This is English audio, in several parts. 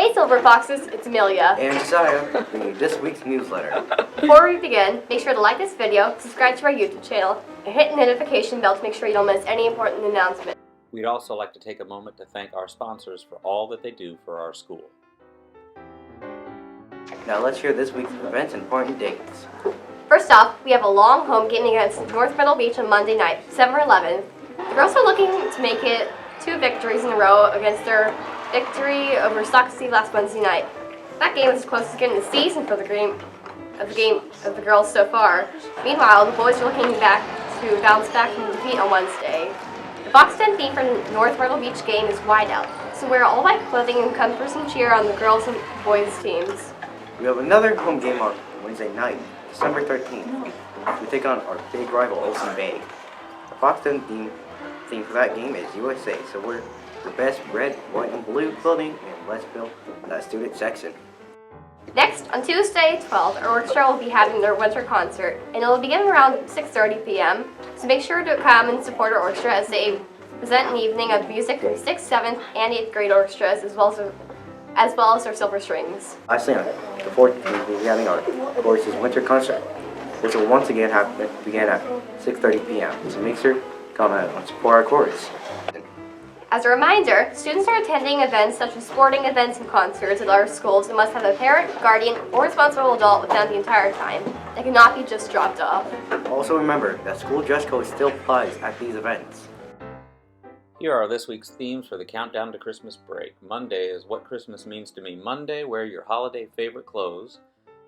Hey Silver Foxes, it's Amelia. And Jasiah, bringing you this week's newsletter. Before we begin, make sure to like this video, subscribe to our YouTube channel, and hit the notification bell to make sure you don't miss any important announcements. We'd also like to take a moment to thank our sponsors for all that they do for our school. Now let's hear this week's events and important dates. First off, we have a long home game against North Myrtle Beach on Monday night, December 11th. The girls are looking to make it 2 victories in a row against their victory over Socastee last Wednesday night. That game was the closest game of the season for the girls so far. Meanwhile, the boys are looking back to bounce back from the defeat on Wednesday. The box tent theme for North Myrtle Beach Game is wide out, so wear all white clothing and come for some cheer on the girls and boys teams. We have another home game on Wednesday night, December 13th. We take on our big rival, Ocean Bay. The box tent theme for that game is USA, so we're the best red, white, and blue clothing, and let's build that student section. Next, on Tuesday 12th, our orchestra will be having their winter concert, and it will begin around 6:30 p.m. So make sure to come and support our orchestra as they present an evening of music from 6th, 7th, and 8th grade orchestras, as well as their silver strings. Lastly, on the 14th, we'll be having our choruses winter concert, which will once again begin at 6:30 p.m. So make sure to come out and support our chorus. As a reminder, students are attending events such as sporting events and concerts at our schools and must have a parent, guardian, or responsible adult with them the entire time. They cannot be just dropped off. Also remember that school dress code still applies at these events. Here are this week's themes for the countdown to Christmas break. Monday is What Christmas Means to Me Monday, wear your holiday favorite clothes.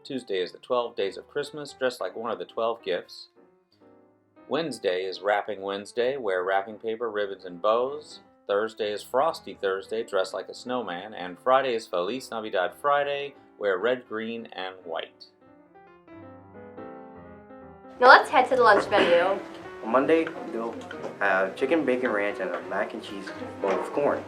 Tuesday is the 12 Days of Christmas, dress like one of the 12 gifts. Wednesday is Wrapping Wednesday, wear wrapping paper, ribbons, and bows. Thursday is Frosty Thursday, dress like a snowman, and Friday is Feliz Navidad Friday, wear red, green, and white. Now let's head to the lunch menu. On Monday, they'll have chicken bacon ranch and a mac and cheese bowl with corn.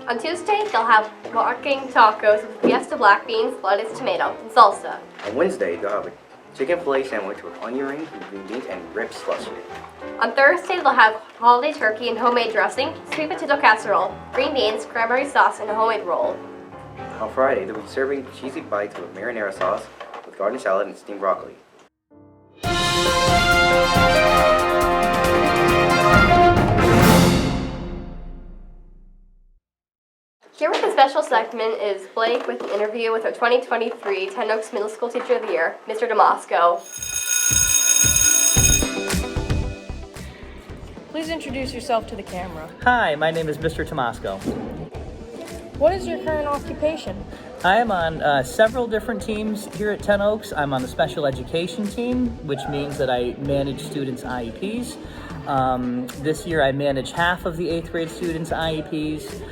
On Tuesday, they'll have walking tacos with fiesta black beans, lettuce, tomato, and salsa. On Wednesday, they'll have a chicken filet sandwich with onion rings, green beans, and rib slushy. On Thursday, they'll have holiday turkey and homemade dressing, sweet potato casserole, green beans, cranberry sauce, and a homemade roll. On Friday, they'll be serving cheesy bites with marinara sauce, with garden salad and steamed broccoli. Here with a special segment is Blake with the interview with our 2023 Ten Oaks Middle School Teacher of the Year, Mr. Damasco. Please introduce yourself to the camera. Hi, my name is Mr. Tomasco. What is your current occupation? I am on several different teams here at Ten Oaks. I'm on the special education team, which means that I manage students' IEPs. This year I manage half of the 8th grade students' IEPs,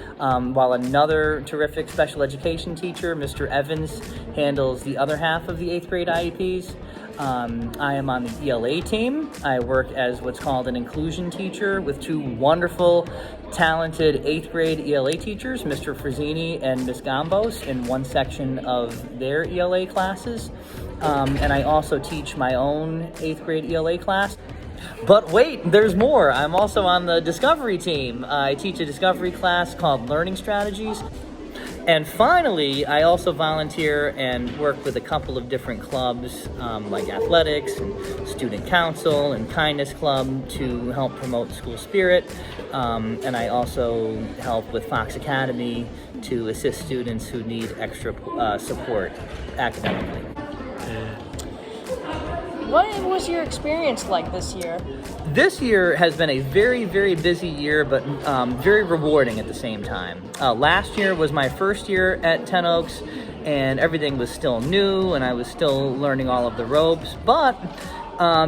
while another terrific special education teacher, Mr. Evans, handles the other half of the 8th grade IEPs. I am on the ELA team. I work as what's called an inclusion teacher with 2 wonderful, talented 8th grade ELA teachers, Mr. Frazzini and Ms. Gambos, in one section of their ELA classes. And I also teach my own 8th grade ELA class. But wait, there's more. I'm also on the Discovery team. I teach a Discovery class called Learning Strategies. And finally, I also volunteer and work with a couple of different clubs like athletics, and student council, and kindness club to help promote school spirit. And I also help with Fox Academy to assist students who need extra support academically. What was your experience like this year? This year has been a very, very busy year, but very rewarding at the same time. Last year was my first year at Ten Oaks, and everything was still new, and I was still learning all of the ropes. But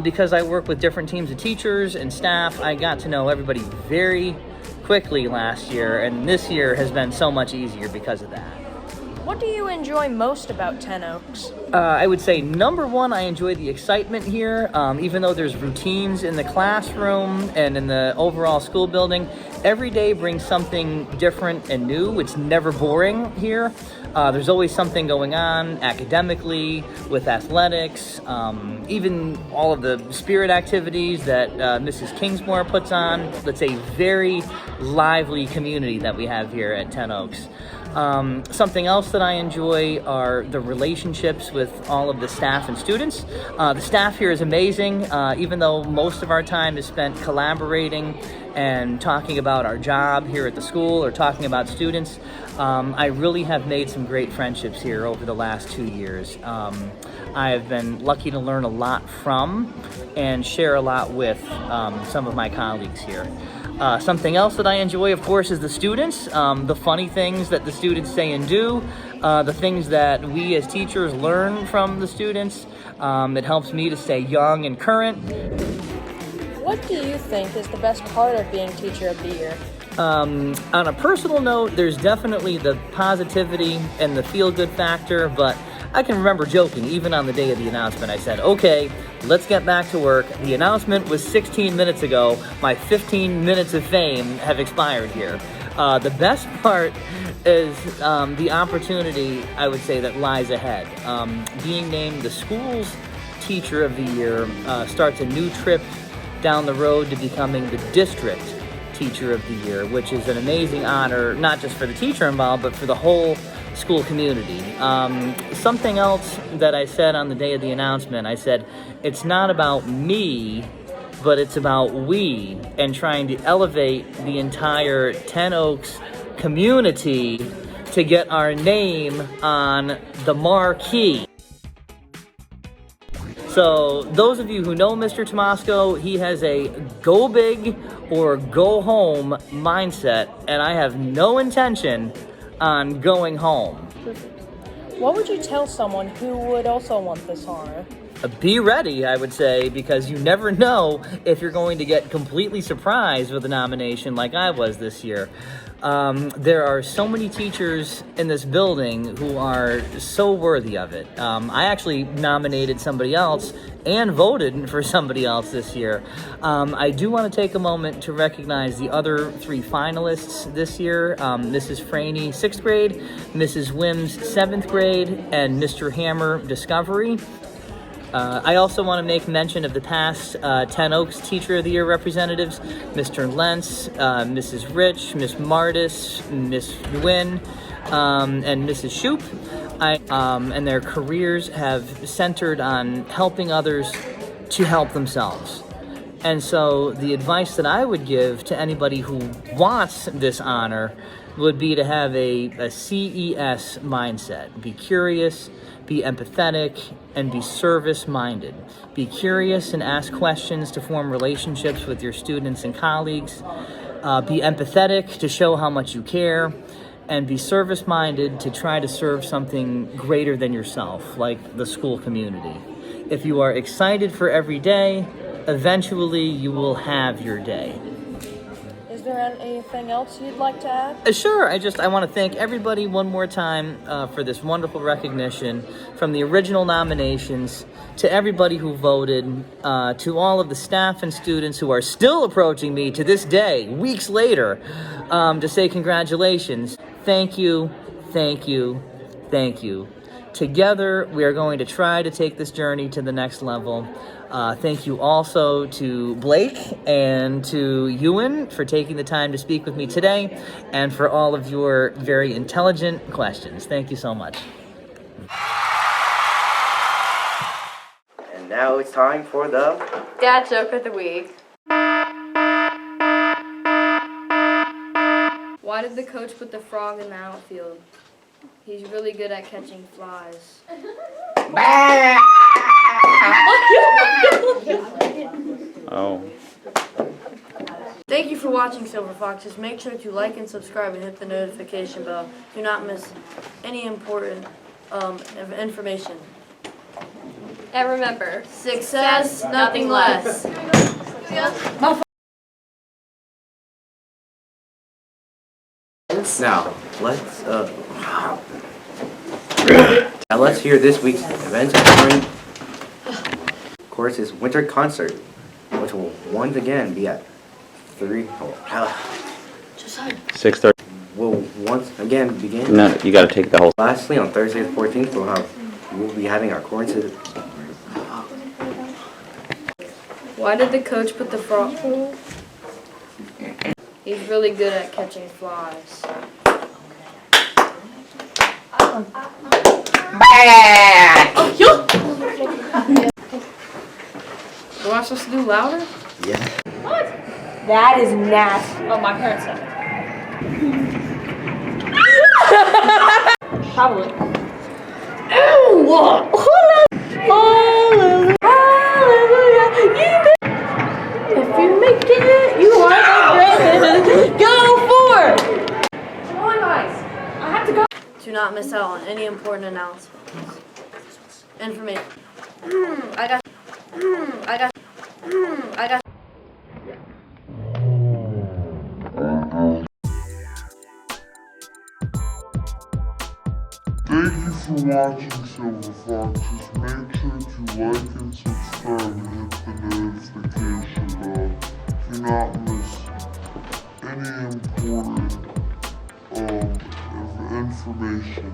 because I work with different teams of teachers and staff, I got to know everybody very quickly last year, and this year has been so much easier because of that. What do you enjoy most about Ten Oaks? I would say, number one, I enjoy the excitement here. Even though there's routines in the classroom and in the overall school building, every day brings something different and new. It's never boring here. There's always something going on academically, with athletics, even all of the spirit activities that Mrs. Kingsmore puts on. It's a very lively community that we have here at Ten Oaks. Something else that I enjoy are the relationships with all of the staff and students. The staff here is amazing, even though most of our time is spent collaborating and talking about our job here at the school or talking about students. I really have made some great friendships here over the last 2 years. I have been lucky to learn a lot from and share a lot with some of my colleagues here. Something else that I enjoy, of course, is the students, the funny things that the students say and do, the things that we as teachers learn from the students. It helps me to stay young and current. What do you think is the best part of being Teacher of the Year? On a personal note, there's definitely the positivity and the feel-good factor, but I can remember joking, even on the day of the announcement, I said, okay, let's get back to work. The announcement was 16 minutes ago. My 15 minutes of fame have expired here. The best part is the opportunity, I would say, that lies ahead. Being named the school's Teacher of the Year starts a new trip down the road to becoming the district Teacher of the Year, which is an amazing honor, not just for the teacher involved, but for the whole school community. Something else that I said on the day of the announcement, I said, it's not about me, but it's about we, and trying to elevate the entire Ten Oaks community to get our name on the marquee. So those of you who know Mr. Tomasco, he has a go big or go home mindset, and I have no intention on going home. What would you tell someone who would also want this honor? Be ready, I would say, because you never know if you're going to get completely surprised with a nomination like I was this year. There are so many teachers in this building who are so worthy of it. I actually nominated somebody else and voted for somebody else this year. I do want to take a moment to recognize the other 3 finalists this year, Mrs. Franey, 6th grade, Mrs. Wims, 7th grade, and Mr. Hammer, Discovery. I also want to make mention of the past Ten Oaks Teacher of the Year representatives, Mr. Lentz, Mrs. Rich, Miss Martis, Miss Nguyen, and Mrs. Shoup. And their careers have centered on helping others to help themselves. And so the advice that I would give to anybody who wants this honor would be to have a CES mindset. Be curious, be empathetic, and be service-minded. Be curious and ask questions to form relationships with your students and colleagues. Be empathetic to show how much you care. And be service-minded to try to serve something greater than yourself, like the school community. If you are excited for every day, eventually you will have your day. Is there anything else you'd like to add? Sure. I want to thank everybody one more time for this wonderful recognition, from the original nominations to everybody who voted, to all of the staff and students who are still approaching me to this day, weeks later, to say congratulations. Thank you, thank you, thank you. Together, we are going to try to take this journey to the next level. Thank you also to Blake and to Ewan for taking the time to speak with me today, and for all of your very intelligent questions. Thank you so much. And now it's time for the Dad joke of the week. Why did the coach put the frog in the outfield? He's really good at catching flies. Oh. Thank you for watching, Silver Foxes. Make sure to like and subscribe and hit the notification bell. Do not miss any important information. And remember, Success, nothing less. Now let's hear this week's events covering. Of course, is winter concert, which will once again be at 6:30. will once again begin. No, you got to take the whole. Lastly, on Thursday the 14th, we'll be having our quarantine. Why did the coach put the frog? He's really good at catching flies. Am I supposed to do louder? Yeah. That is nasty. Oh, my parents said it. Probably. If you make it, you are a great. Go for it! Come on, guys. I have to go. Do not miss out on any important announcements. Information. I got. Thank you for watching Silver Foxes. Make sure to like and subscribe and hit the notification bell to not miss any important information.